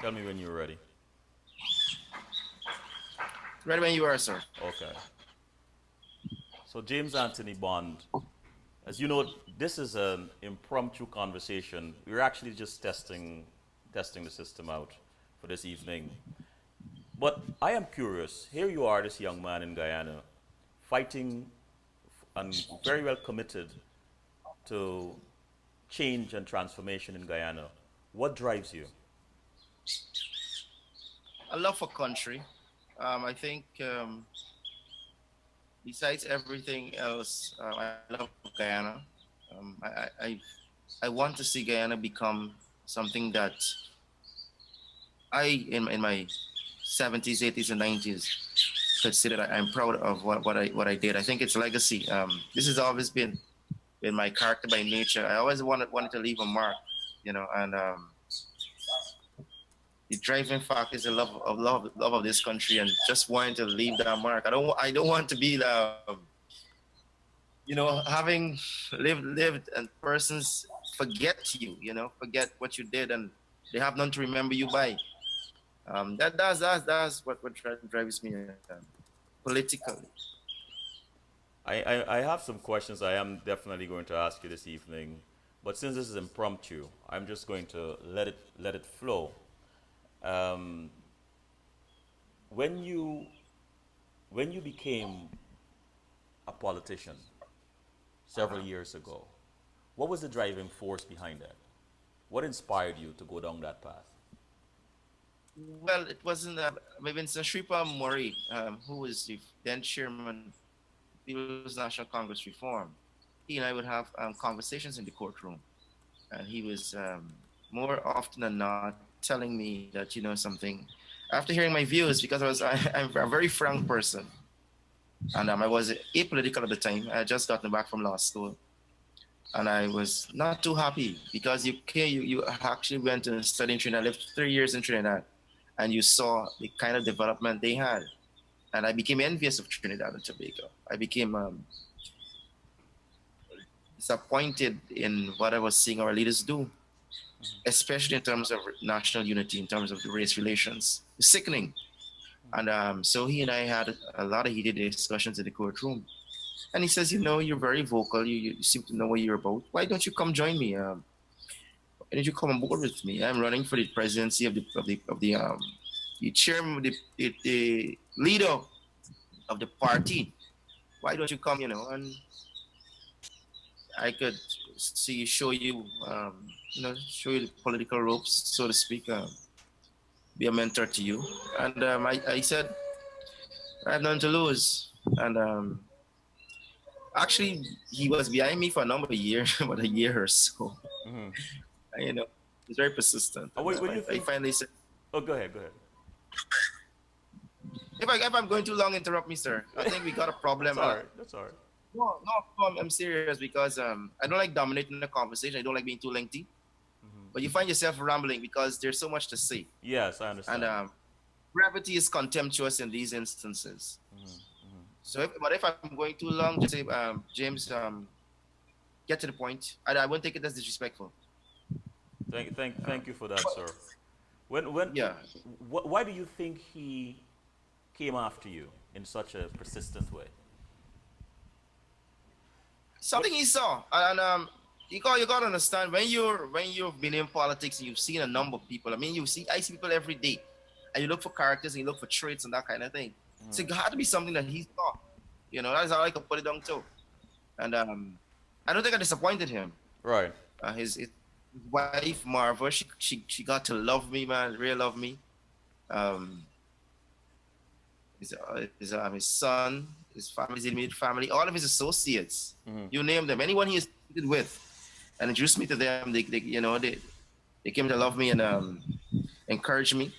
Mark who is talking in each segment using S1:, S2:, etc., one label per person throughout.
S1: Tell me when you're ready.
S2: Right when you are, sir.
S1: Okay. So James Anthony Bond, as you know, this is an impromptu conversation. We're actually just testing the system out for this evening. But I am curious. Here you are, this young man in Guyana, fighting and very well committed to change and transformation in Guyana. What drives you?
S2: A love for country. I think besides everything else, I love Guyana. I want to see Guyana become something that in my 70s, 80s, and 90s could say that I'm proud of what I did. I think it's legacy. This has always been my character by nature. I always wanted to leave a mark, and the driving factor is the love of this country and just wanting to leave that mark. I don't want to be having lived and persons forget you, forget what you did and they have none to remember you by. That's what drives me politically.
S1: I have some questions I am definitely going to ask you this evening, but since this is impromptu, I'm just going to let it flow. Um, when you when you became a politician several years ago, what was the driving force behind that? What inspired you to go down that path?
S2: Well, it wasn't maybe it's Shripa Murray, who was the then chairman People's National Congress Reform. He and I would have conversations in the courtroom, and he was more often than not telling me that something. After hearing my views, because I'm a very frank person, and I was apolitical at the time. I had just gotten back from law school, and I was not too happy because you actually went and studied in Trinidad. I lived 3 years in Trinidad, and you saw the kind of development they had, and I became envious of Trinidad and Tobago. I became disappointed in what I was seeing our leaders do, especially in terms of national unity, in terms of the race relations. It's sickening. And so he and I had a lot of heated discussions in the courtroom. And he says, you're very vocal. You seem to know what you're about. Why don't you come join me? Why don't you come on board with me? I'm running for the presidency the chairman, the leader of the party. Why don't you come? And I could show you the political ropes, so to speak, be a mentor to you. And I said, I have nothing to lose. And actually, he was behind me for a number of years, about a year or so.
S1: Hmm.
S2: And, he's very persistent.
S1: Oh,
S2: And
S1: what do you
S2: I
S1: think?
S2: finally said,
S1: Oh, go ahead, go ahead.
S2: if I'm going too long, interrupt me, sir. I think we got a
S1: That's
S2: problem.
S1: all right. That's all right.
S2: No, I'm serious because I don't like dominating the conversation. I don't like being too lengthy. But you find yourself rambling because there's so much to say.
S1: Yes, I
S2: And
S1: understand.
S2: brevity is contemptuous in these instances. So, but if I'm going too long, just say, James, get to the point. I won't take it as disrespectful.
S1: Thank you for that, sir. When,
S2: Yeah,
S1: why do you think he came after you in such a persistent way? What?
S2: something he saw, and you got to understand when you've been in politics and you've seen a number of people. I mean, I see people every day, and you look for characters and you look for traits and that kind of thing. So it had to be something that he saw. That's how I could put it down too. And I don't think I disappointed him.
S1: Right.
S2: His wife Marva, she got to love me, man, really love me. Um, his son, his family, his immediate family, all of his associates, you name them, anyone he associated with, and introduced me to them. They came to love me and encourage me,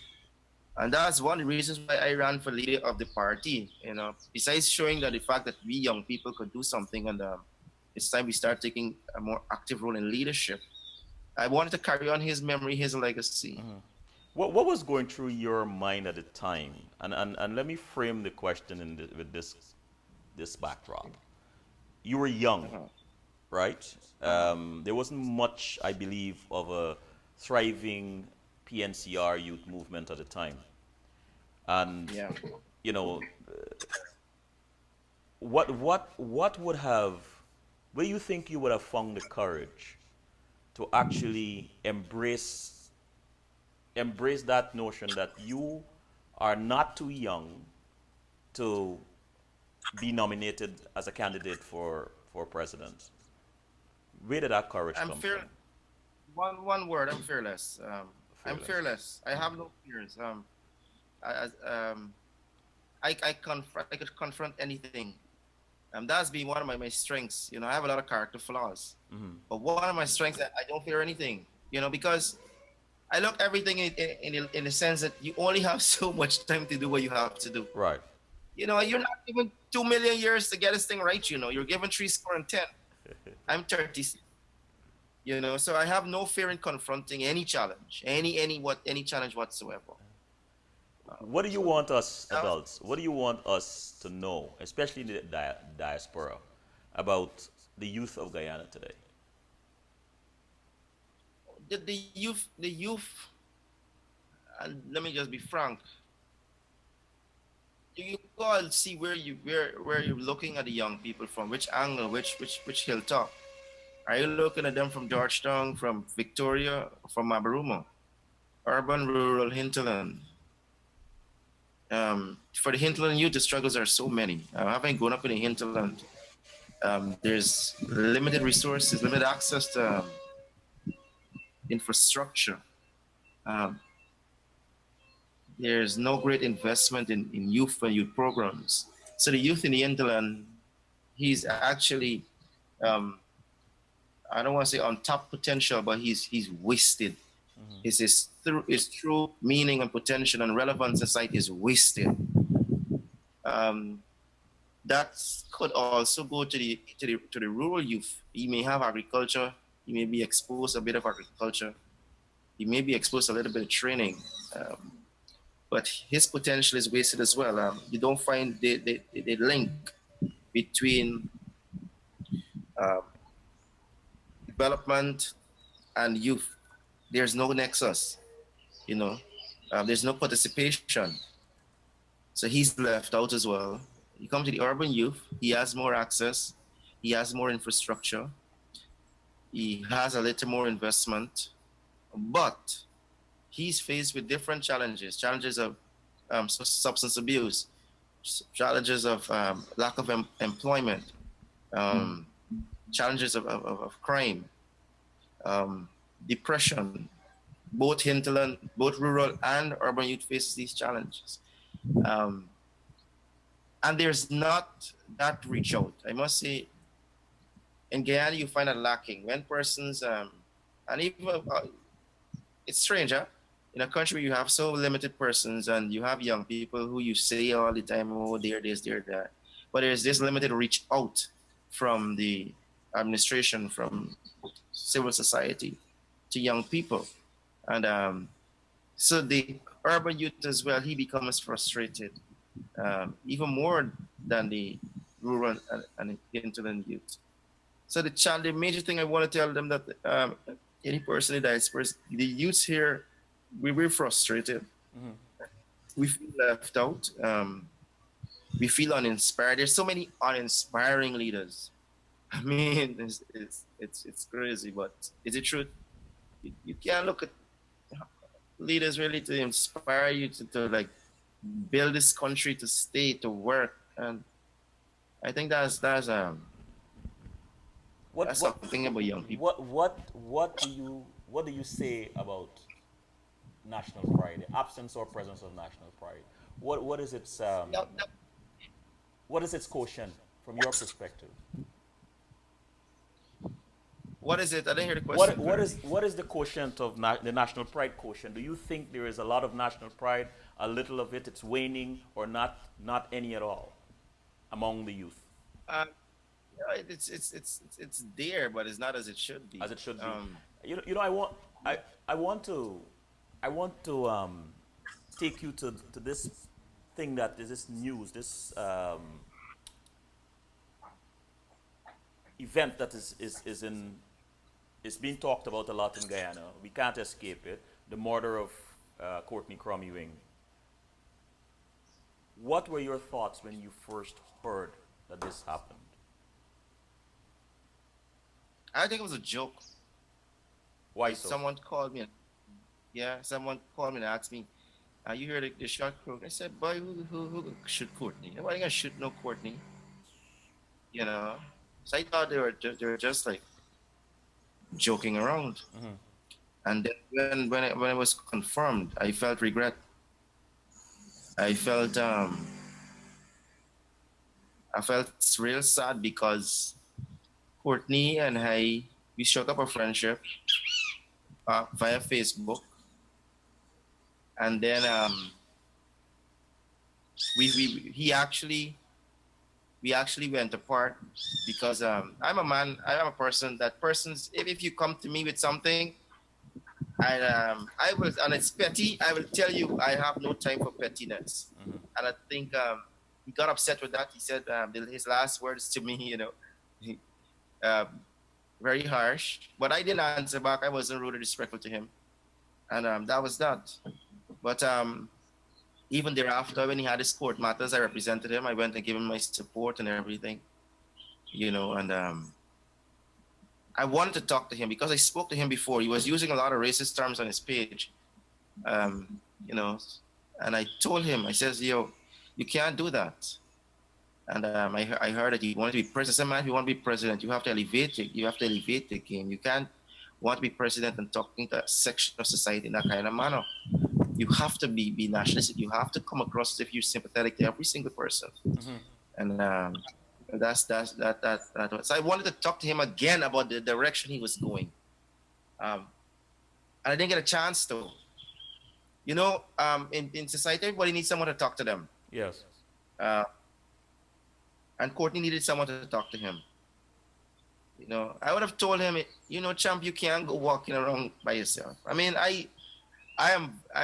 S2: and that's one of the reasons why I ran for leader of the party. Besides showing that the fact that we young people could do something, and it's time we start taking a more active role in leadership. I wanted to carry on his memory, his legacy.
S1: What was going through your mind at the time? And let me frame the question with this backdrop. You were young, right? There wasn't much, I believe, of a thriving PNCR youth movement at the time. And,
S2: Yeah.
S1: you know, what would have, where you think you would have found the courage to actually embrace that notion that you are not too young to be nominated as a candidate for president? Where did that courage
S2: I'm
S1: come
S2: fear.
S1: from?
S2: One word. I'm fearless. I'm
S1: Fearless.
S2: fearless. I have no fears. I, I could confront anything. That's been one of my strengths. You know, I have a lot of character flaws,
S1: Mm-hmm.
S2: but one of my strengths that I don't fear anything. You know, because I look everything in the sense that you only have so much time to do what you have to do.
S1: Right.
S2: You know, you're not given 2 million years to get this thing right. You know, you're given 3 score and 10. I'm 30. You know, so I have no fear in confronting any challenge, any challenge whatsoever.
S1: What do you
S2: So
S1: want us
S2: that was
S1: adults? What do you want us to know, especially the diaspora, about the youth of Guyana today?
S2: the youth, and let me just be frank. You go and see where you're looking at the young people from, which angle, which hilltop. Are you looking at them from Georgetown, from Victoria, from Mabaruma, urban, rural, hinterland? For the hinterland youth, the struggles are so many. Having grown up in the hinterland, there's limited resources, limited access to infrastructure. Um, there's no great investment in youth and youth programs. So the youth in the hinterland, he's actually, um, I don't want to say on top potential, but he's wasted. His true meaning and potential and relevance in society is wasted. Um, that could also go to the rural youth. He may have agriculture. He may be exposed to a bit of agriculture. He may be exposed to a little bit of training, um, but his potential is wasted as well. You don't find the link between um, development and youth. There's no nexus, you know. There's no participation, so he's left out as well. You come to the urban youth, he has more access, he has more infrastructure, he has a little more investment, but he's faced with different challenges of substance abuse, challenges of lack of employment, um, challenges of crime, um, depression. Both hinterland, both rural and urban youth faces these challenges. Um, and there's not that reach out. I must say, in Guyana, you find it lacking when persons, and even it's strange, huh? In a country where you have so limited persons and you have young people who you say all the time, oh, they're this, they're that. But there's this limited reach out from the administration, from civil society to young people. And so the urban youth as well, he becomes frustrated, even more than the rural and hinterland youth. So the major thing I want to tell them that any person in diaspora, the youths here, we're frustrated.
S1: Mm-hmm.
S2: We feel left out. We feel uninspired. There's so many uninspiring leaders. I mean, it's crazy, but is it true? You can't look at leaders really to inspire you to like build this country to stay to work, and I think
S1: What
S2: that's
S1: what
S2: something about young people.
S1: what do you say about national pride, the absence or presence of national pride? What is its
S2: Yep, yep.
S1: what is its quotient from your perspective?
S2: What is it? I didn't hear the question clearly.
S1: What is the quotient of the national pride quotient? Do you think there is a lot of national pride, a little of it, it's waning, or not any at all among the youth,
S2: Um, it's there, but it's not as it should be.
S1: as it should be? You know, I want to take you to this thing that is this news, this event that is being talked about a lot in Guyana. We can't escape it. the murder of Courtney Ewing, what were your thoughts when you first heard that this happened?
S2: I think it was a joke.
S1: Why so?
S2: Someone called me. Yeah, someone called me and asked me, you hear the shot croak? I said, boy, who shoot Courtney? Nobody gonna shoot no Courtney, you know? So I thought they were just like joking around.
S1: Mm-hmm.
S2: And then when it was confirmed, I felt regret. I felt real sad because Courtney and we struck up a friendship via Facebook, and then we actually went apart because I'm a person that persons if you come to me with something, I will, and it's petty, I will tell you I have no time for pettiness.
S1: Mm-hmm.
S2: And I think he got upset with that. He said his last words to me, very harsh. But I didn't answer back. I wasn't rude or disrespectful to him, and that was that. But even thereafter, when he had his court matters, I represented him. I went and gave him my support and everything, and I wanted to talk to him because I spoke to him before. He was using a lot of racist terms on his page, and I told him, I says, yo, you can't do that. And I heard that he wanted to be president. I said, man, if you want to be president, you have to elevate it. You have to elevate the game. You can't want to be president and talking to a section of society in that kind of manner. You have to be nationalistic. You have to come across as if you're sympathetic to every single person.
S1: Mm-hmm.
S2: And that's that. So I wanted to talk to him again about the direction he was going. And I didn't get a chance to. In society, everybody needs someone to talk to them.
S1: Yes.
S2: And Courtney needed someone to talk to him. I would have told him, champ, you can't go walking around by yourself. I mean, I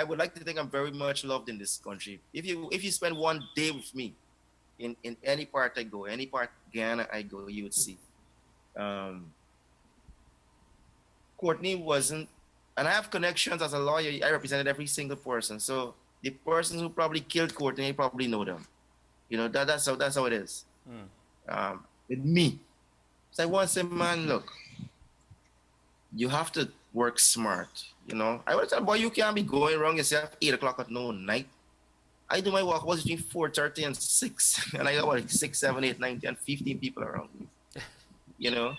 S2: would like to think I'm very much loved in this country. If you spend one day with me, in any part I go, any part Ghana I go, you would see. Courtney wasn't, and I have connections as a lawyer. I represented every single person. So the person who probably killed Courtney, I probably know them. That's how it is. With me. So I want to say, man, look, you have to work smart. I would tell boy, you can't be going around yourself 8 o'clock at night. I do my walk was between 4:30 and 6, and I got like 6, 7, 8, 9, 10, 15 people around me. I do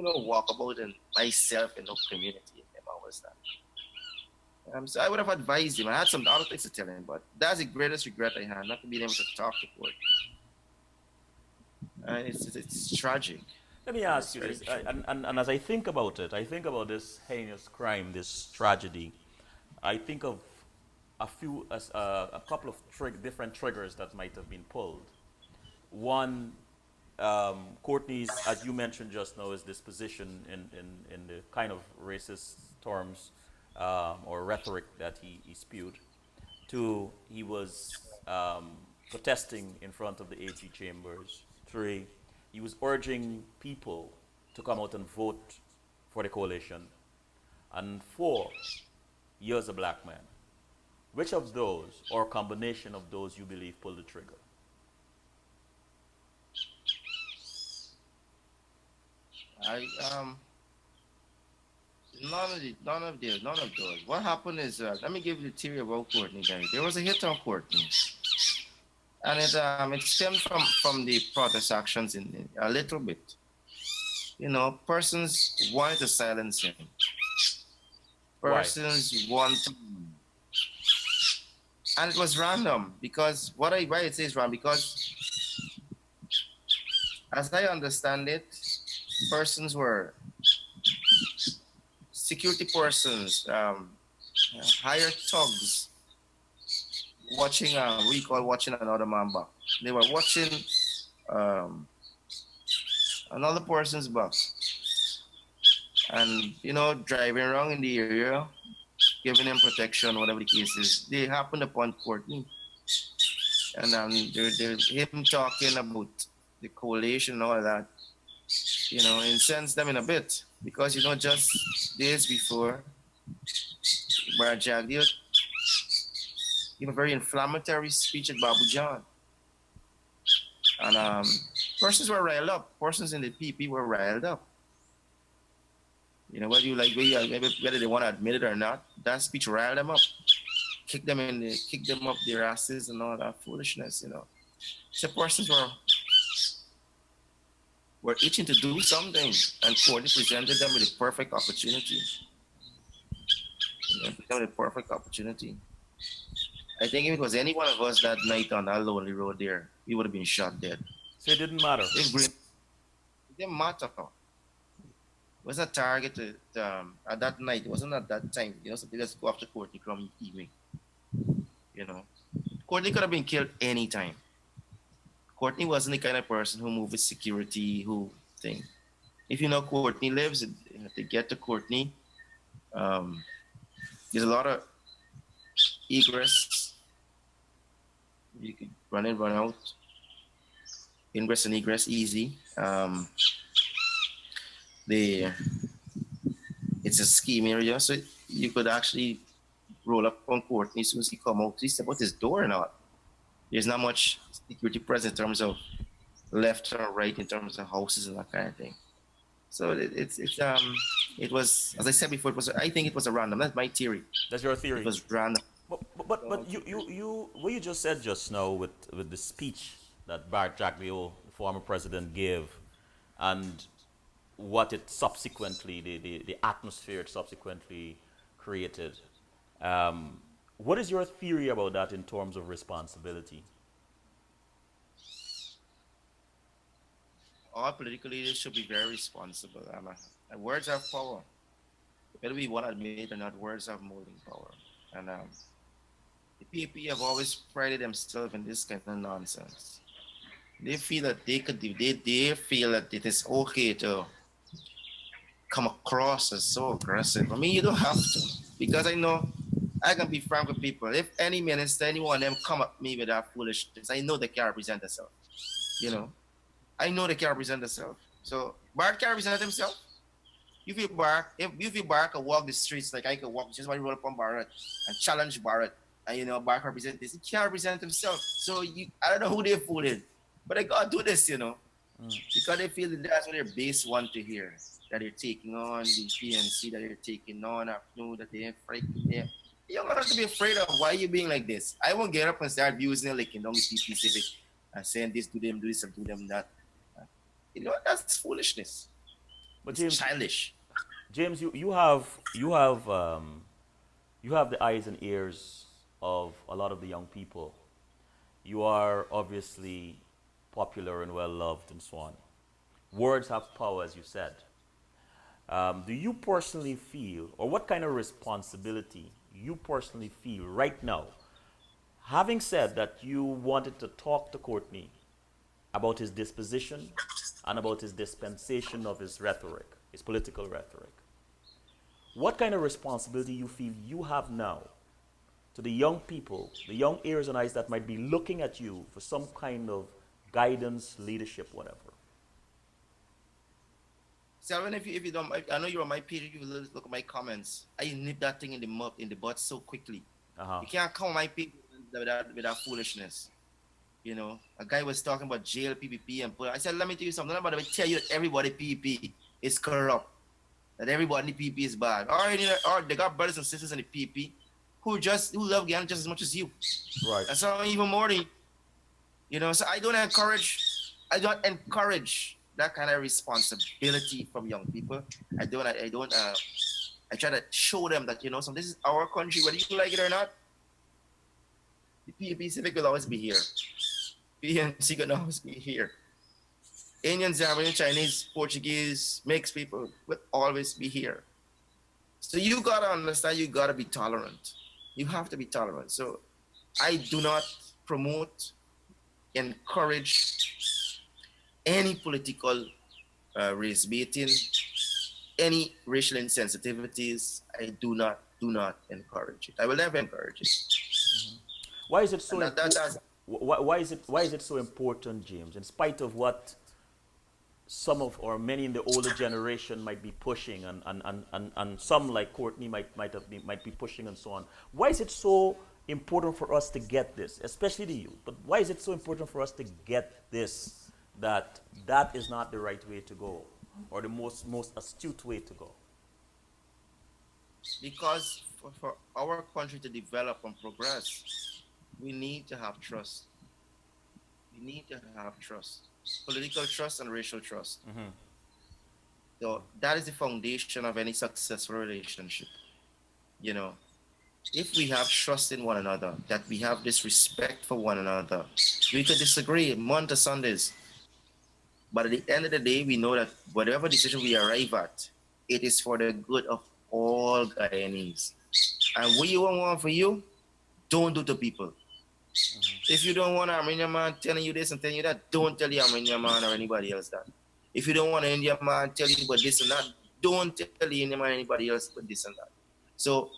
S2: not walk about in myself in no community and all that. So I would have advised him. I had some other things to tell him, but that's the greatest regret I had, not to be able to talk to Courtney. It's tragic.
S1: Let me ask you this, and as I think about it, I think about this heinous crime, this tragedy. I think of a couple of different triggers that might have been pulled. One, Courtney's, as you mentioned just now, is this position in the kind of racist terms or rhetoric that he spewed. Two, he was protesting in front of the AG chambers. Three, he was urging people to come out and vote for the coalition. And four, he was a black man. Which of those, or combination of those, you believe pulled the trigger?
S2: None of those. What happened is, let me give you the theory about Courtney, guys. There was a hit on Courtney, and it stemmed from the protest actions in a little bit. Persons wanted to silence him. Persons want to. And it was random because why it says random because as I understand it, persons were security persons, hired thugs watching watching another man back. They were watching another person's back. And driving around in the area, giving him protection, whatever the case is. They happened upon Courtney. And there's him talking about the coalition and all that. Incensed them in a bit. Because, just days before, Brad Jagdeo gave a very inflammatory speech at Babu John. And persons were riled up. Persons in the PP were riled up. You know, whether you like, whether they want to admit it or not, that speech riled them up. Kick them up their asses and all that foolishness, you know. So persons were itching to do something, and Courtney presented them with a perfect opportunity. You know, the perfect opportunity. I think if it was any one of us that night on that lonely road there, we would have been shot dead.
S1: So it didn't matter.
S2: It didn't matter. It was a target at that night. It wasn't at that time. You know, so let's go after Courtney Ewing. You know, Courtney could have been killed anytime. Courtney wasn't the kind of person who moved with security, who thing. If you know Courtney lives, to get to Courtney, there's a lot of egress. You could run in, run out. Ingress and egress easy. It's a scheme area, so you could actually roll up on Courtney as soon as he come out. He's about his door or not. There's not much security present in terms of left or right, in terms of houses and that kind of thing. So it was, as I said before, I think it was a random. That's my theory.
S1: That's your theory.
S2: It was random.
S1: But you what you just said just now with the speech that Bart Jagdeo, the former president, gave, and what it subsequently, the atmosphere it subsequently created. What is your theory about that in terms of responsibility?
S2: All political leaders should be very responsible. And words have power. Whether we want to admit it or not, words have molding power. And the PAP have always prided themselves in this kind of nonsense. They feel that they could do. They feel that it is okay to come across as so aggressive. I mean, you don't have to, because I know I can be frank with people. If any minister, any one of them come at me with that foolishness, I know they can't represent themselves. You know, I know they can't represent themselves. So Bart can't represent himself. If you Bart can walk the streets like I can walk, just want to roll up on Barrett and challenge Barrett, and you know Bart represent this, he can't represent himself. So I don't know who they're fooling, but they gotta do this, you know, because they feel that that's what their base want to hear. That they're taking on the PNC, that they're taking on afternoon, that they're afraid. You don't have to be afraid of why you're being like this. I won't get up and start abusing it, like, you know, the PP civic and saying this, do them, do this, and do them that. You know, that's foolishness. But James, childish.
S1: James, you have the eyes and ears of a lot of the young people. You are obviously popular and well loved and so on. Words have power, as you said. Do you personally feel, or what kind of responsibility you personally feel right now, having said that you wanted to talk to Courtney about his disposition and about his dispensation of his rhetoric, his political rhetoric? What kind of responsibility you feel you have now to the young people, the young ears and eyes that might be looking at you for some kind of guidance, leadership, whatever?
S2: Selwyn, if you don't, I know you're on my page. You look at my comments. I nip that thing in the butt so quickly. You can't come on my page with that foolishness. You know, a guy was talking about jail, PPP, and I said, let me tell you something. I'm about to tell you that everybody PPP is corrupt, that everybody in the PPP is bad, or they got brothers and sisters in the PPP who love Guyana just as much as you.
S1: Right.
S2: And so even more than, you know. So I don't encourage that kind of responsibility from young people. I try to show them that, you know, so this is our country, whether you like it or not. The PAP Civic will always be here. PNC will always be here. Indians, Zambians, Chinese, Portuguese, mixed people will always be here. So you gotta understand, you gotta be tolerant. You have to be tolerant. So I do not promote, encourage any political race baiting, any racial insensitivities. I do not encourage it. I will never encourage it.
S1: Mm-hmm. Why is it so? Why is it so important, James? In spite of what some of or many in the older generation might be pushing, and some like Courtney might be pushing and so on. Why is it so important for us to get this, especially the youth? But why is it so important for us to get this, that that is not the right way to go, or the most astute way to go?
S2: Because for our country to develop and progress, we need to have trust. We need to have trust, political trust and racial trust. So that is the foundation of any successful relationship. You know, if we have trust in one another, that we have this respect for one another, we could disagree Monday to Sundays, but at the end of the day, we know that whatever decision we arrive at, it is for the good of all Guyanese. And what you want for you, don't do to people. If you don't want an Armenian man telling you this and telling you that, don't tell the Armenian man or anybody else that. If you don't want an Indian man telling you about this and that, don't tell the Indian man or anybody else about this and that. So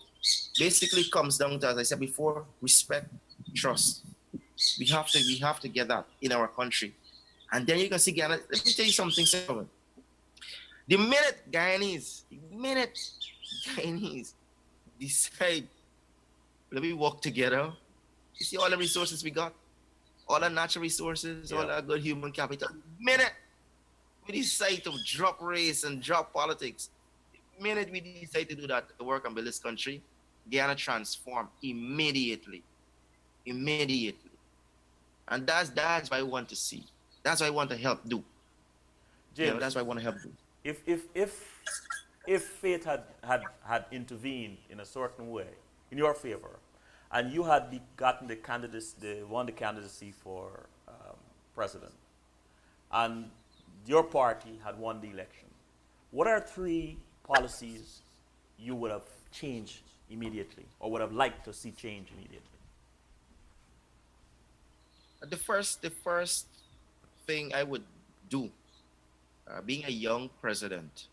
S2: basically it comes down to, as I said before, respect, trust. We have to get that in our country. And then you can see Guyana. Let me tell you something, Simon. The minute Guyanese decide, let me work together. You see all the resources we got, all the natural resources, all that good human capital. The minute we decide to drop race and drop politics, the minute we decide to do that, to work and build this country, Guyana transform immediately. Immediately. And that's what I want to see. That's what I want to help do.
S1: James,
S2: that's what I want to help do.
S1: If fate had intervened in a certain way in your favor, and you had gotten won the candidacy for president, and your party had won the election, what are 3 policies you would have changed immediately, or would have liked to see change immediately?
S2: The first thing I would do, being a young president,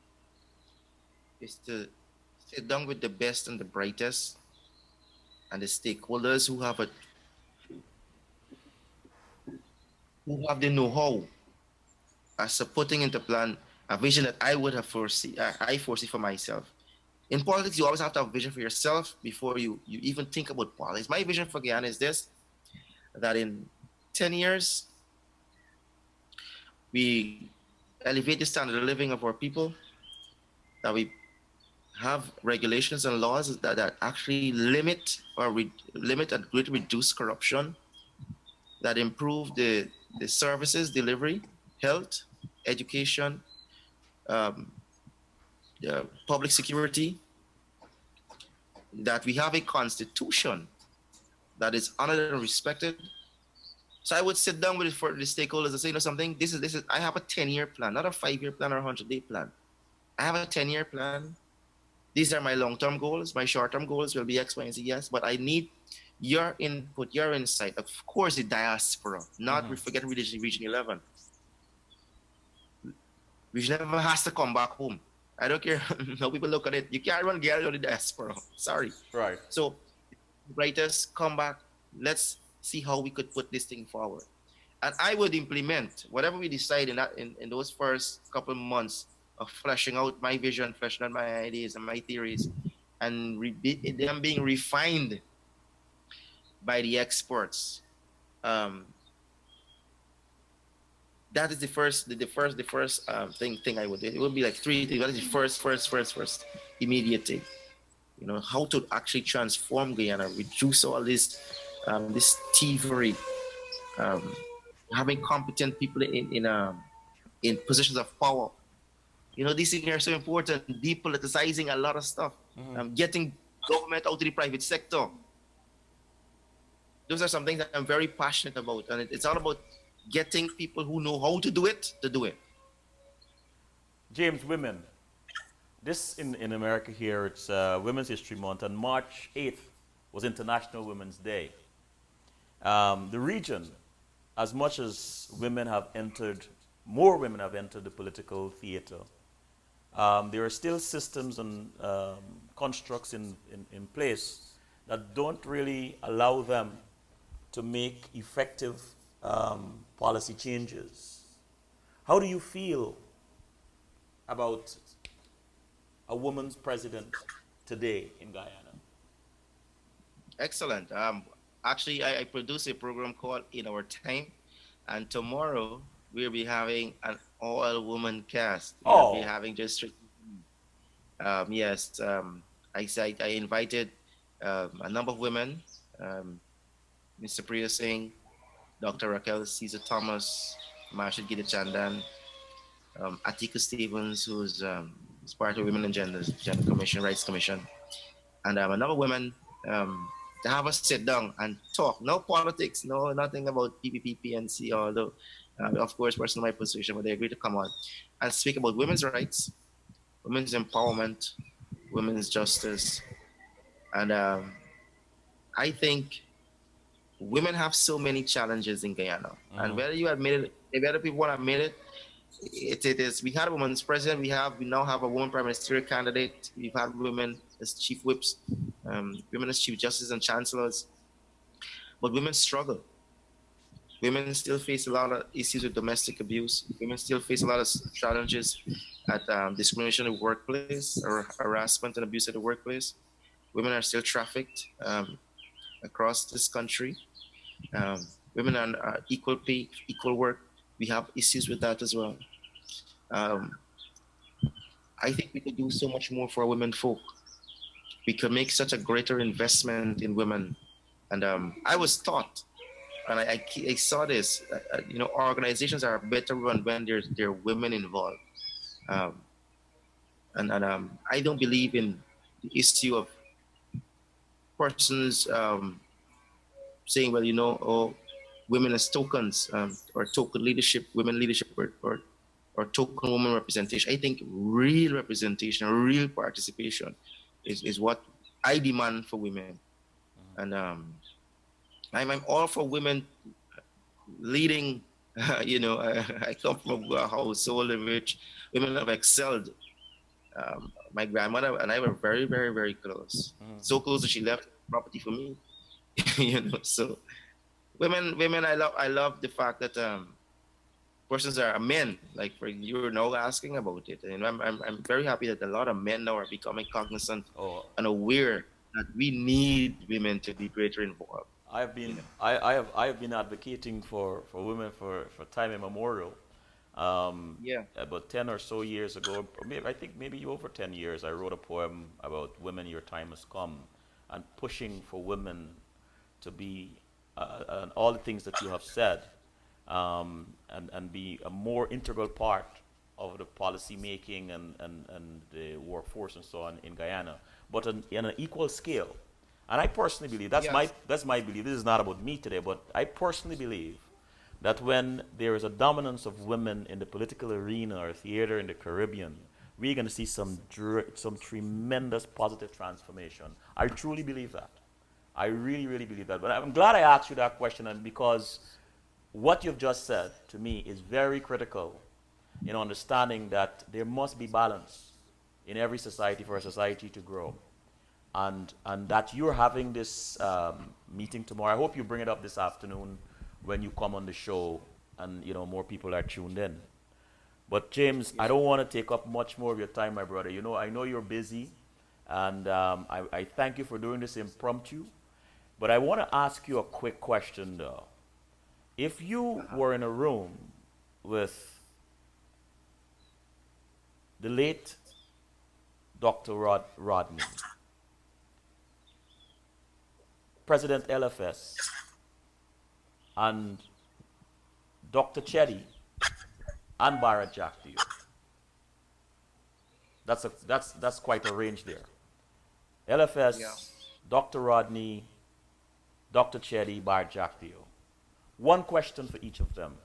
S2: is to sit down with the best and the brightest and the stakeholders who have the know-how as to putting into plan a vision that I foresee for myself. In politics, you always have to have a vision for yourself before you even think about politics. My vision for Guyana is this, that in 10 years, we elevate the standard of living of our people, that we have regulations and laws that actually limit and greatly reduce corruption, that improve the services delivery, health, education, public security, that we have a constitution that is honored and respected. So I would sit down with the stakeholders and say, you know something, this is I have a 10-year plan, not a 5-year plan or a 100-day plan. I have a 10-year plan. These are my long-term goals. My short-term goals will be X, Y, and Z, yes. But I need your input, your insight. Of course, the diaspora, not forget Region 11. Region 11 has to come back home. I don't care how people look at it. You can't run Guyana or the diaspora. Sorry.
S1: Right.
S2: So, writers, come back. Let's see how we could put this thing forward. And I would implement whatever we decide in those first couple of months of fleshing out my vision, fleshing out my ideas and my theories, and them being refined by the experts. That is the first thing I would do. It would be like 3 things. That is the first immediate thing. You know, how to actually transform Guyana, reduce all this thievery, having competent people in positions of power. You know, these things are so important. Depoliticizing a lot of stuff, getting government out to the private sector. Those are some things that I'm very passionate about, and it's all about getting people who know how to do it to do it.
S1: James, women. This in America here, it's Women's History Month, and March 8th was International Women's Day. The region, as much as more women have entered the political theater, there are still systems and constructs in place that don't really allow them to make effective policy changes. How do you feel about a woman's president today in Guyana?
S2: Excellent. Actually, I produce a program called In Our Time, and tomorrow we'll be having an all-woman cast. We'll be
S1: Oh,
S2: having just yes. I invited a number of women, um, Mr. Priya Singh, Dr. Raquel Caesar Thomas, Marsha Gita Chandan, Atika Stevens, who's part of Women and Gender Commission, Rights Commission, and another woman um, to have us sit down and talk. No politics, no nothing about PPP, PNC, although, of course, personal my position, but they agreed to come on and speak about women's rights, women's empowerment, women's justice. And I think women have so many challenges in Guyana. And whether you admit it, if other people want to admit it, it is. We had a woman's president. We now have a woman prime ministerial candidate. We've had women as chief whips, women as chief justices and chancellors. But women struggle. Women still face a lot of issues with domestic abuse. Women still face a lot of challenges at discrimination in the workplace or harassment and abuse at the workplace. Women are still trafficked across this country. Women are equal pay, equal work. We have issues with that as well. Um, I think we could do so much more for women folk. We could make such a greater investment in women. And I was taught, and I saw this, organizations are better run when there are women involved. Um, and I don't believe in the issue of persons saying, well, oh, women as tokens or token leadership, women leadership, or token woman representation. I think real representation, real participation is what I demand for women. And I'm all for women leading. I come from a household in which women have excelled. My grandmother and I were very, very, very close. So close that she left property for me. So women, I love the fact that persons are men. Like for you're now asking about it, and I'm very happy that a lot of men now are becoming cognizant and aware that we need women to be greater involved.
S1: I've been I have been advocating for women for time immemorial.
S2: Yeah.
S1: About 10 or so years ago, or maybe, I think maybe over 10 years, I wrote a poem about women, your time has come, and pushing for women to be and all the things that you have said, and be a more integral part of the policy making and the workforce and so on in Guyana, but in an equal scale. And I personally believe that's my belief. This is not about me today, but I personally believe that when there is a dominance of women in the political arena or theater in the Caribbean, we're going to see some tremendous positive transformation. I truly believe that. I really, really believe that. But I'm glad I asked you that question, and because what you've just said to me is very critical in understanding that there must be balance in every society for a society to grow. And that you're having this meeting tomorrow. I hope you bring it up this afternoon when you come on the show, and more people are tuned in. But James, I don't want to take up much more of your time, my brother. I know you're busy, and I thank you for doing this impromptu. But I want to ask you a quick question, though. If you were in a room with the late Dr. Rodney, President LFS, and Dr. Chetty, and Barrett Jack Deal. That's quite a range there. LFS,
S2: Yeah.
S1: Dr. Rodney, Dr. Chetty, Barrett Jack Deal. One question for each of them.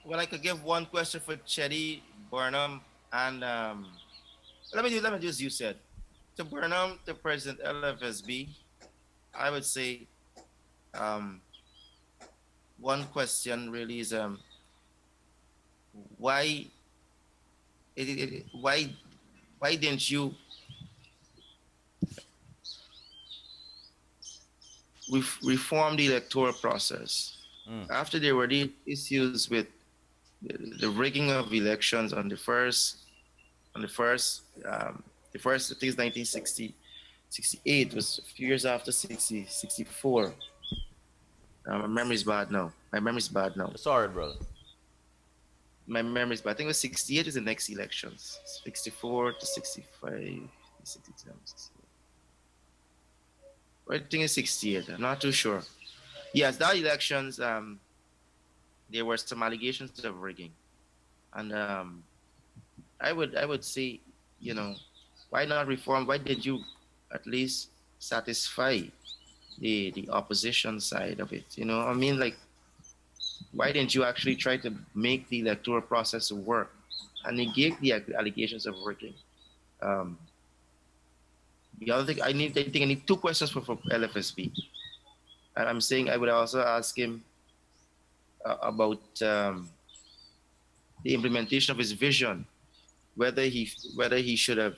S2: Well, I could give one question for Chetty Burnham, and let me do as you said. To Burnham, to President LFSB, I would say one question really is why why didn't you reform the electoral process after there were the issues with the rigging of elections on the first, I think it's 1960, 68 was a few years after 60, 64. My memory's bad now. My memory's bad now.
S1: Sorry, brother.
S2: My memory's bad. I think it was 68 is the next elections. 64 to 65, 67, 68. I think it's 68. I'm not too sure. Yes, that elections, there were some allegations of rigging. And I would say, you know, why not reform? Why did you at least satisfy the opposition side of it? You know, I mean, like, why didn't you actually try to make the electoral process work and negate the allegations of rigging? Um, the other thing I need two questions for LFSB. And I'm saying I would also ask him about the implementation of his vision, whether he should have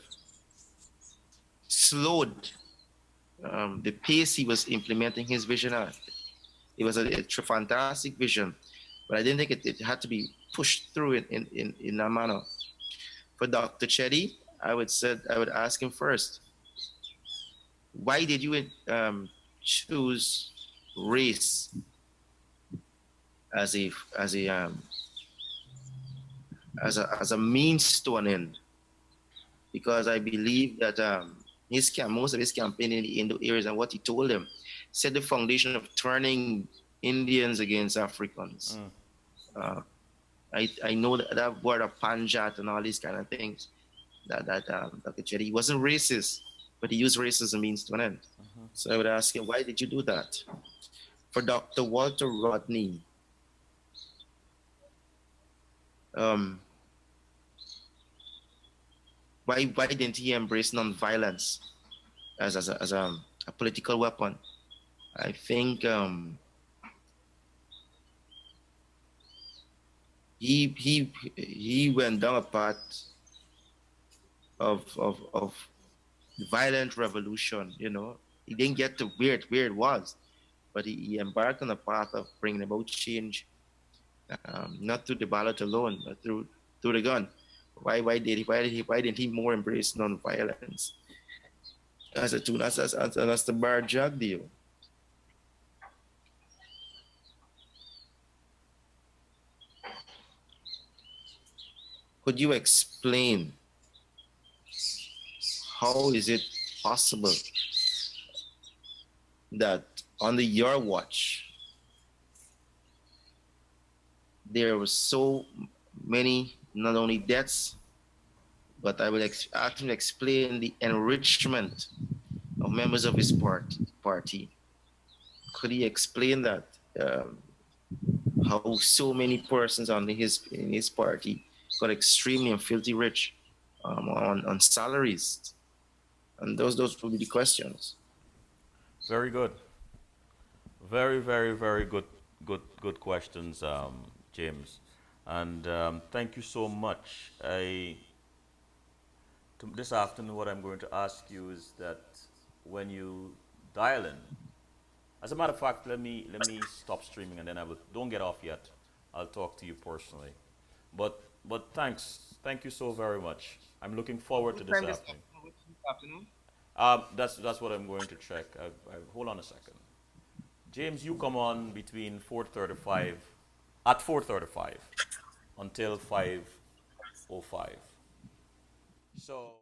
S2: slowed the pace he was implementing his vision at. It was a fantastic vision, but I didn't think it had to be pushed through in that manner. For Dr. Chetty, I would ask him first, why did you choose race as a means to an end? Because I believe that most of his campaign in the Indo areas and what he told them set the foundation of turning Indians against Africans. I know that word of Panjat and all these kind of things. That Dr. Chetty, he wasn't racist, but he used race as a means to an end. So I would ask him, why did you do that? For Dr. Walter Rodney, why didn't he embrace nonviolence as a political weapon? I think he went down a path of violent revolution. You know, he didn't get to where it was, but he embarked on a path of bringing about change, not through the ballot alone, but through the gun. Why didn't he more embrace nonviolence as a tool, as the bar drug deal? Could you explain how is it possible that under your watch there were so many not only deaths, but I will ask him to explain the enrichment of members of his party. Could he explain that? How so many persons in his party got extremely and filthy rich on salaries? And those will be the questions.
S1: Very good. Very, very, very good questions, James. And thank you so much. This afternoon, what I'm going to ask you is that when you dial in, as a matter of fact, let me stop streaming and then don't get off yet. I'll talk to you personally. But thank you so very much. I'm looking forward to this afternoon. That's what I'm going to check. Hold on a second. James, you come on between 4:35 at 4:35 until 5:05. So